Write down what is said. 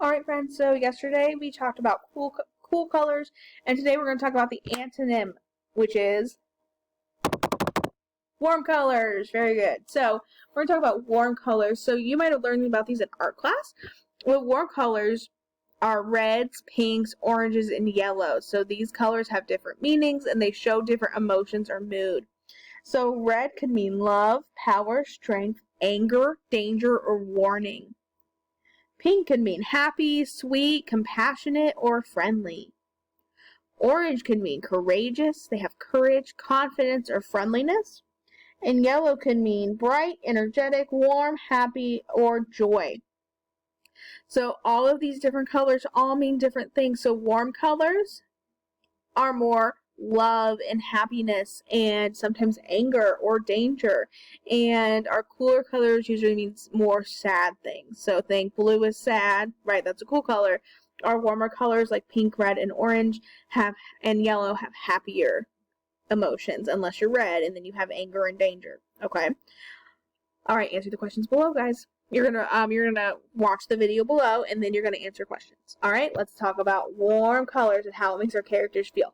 Alright friends, so yesterday we talked about cool colors, and today we're going to talk about the antonym, which is warm colors. Very good. So we're going to talk about warm colors. So you might have learned about these in art class. Well, warm colors are reds, pinks, oranges, and yellows. So these colors have different meanings and they show different emotions or mood. So red could mean love, power, strength, anger, danger, or warning. Pink could mean happy, sweet, compassionate, or friendly. Orange could mean courageous. They have courage, confidence, or friendliness. And yellow can mean bright, energetic, warm, happy, or joy. So all of these different colors all mean different things. So warm colors are more love and happiness and sometimes anger or danger. And our cooler colors usually means more sad things. So think blue is sad, right? That's a cool color. Our warmer colors like pink, red, and orange and yellow have happier emotions, unless you're red and then you have anger and danger. Okay. All right, answer the questions below, guys. You're gonna watch the video below and then you're gonna answer questions. All right, let's talk about warm colors and how it makes our characters feel.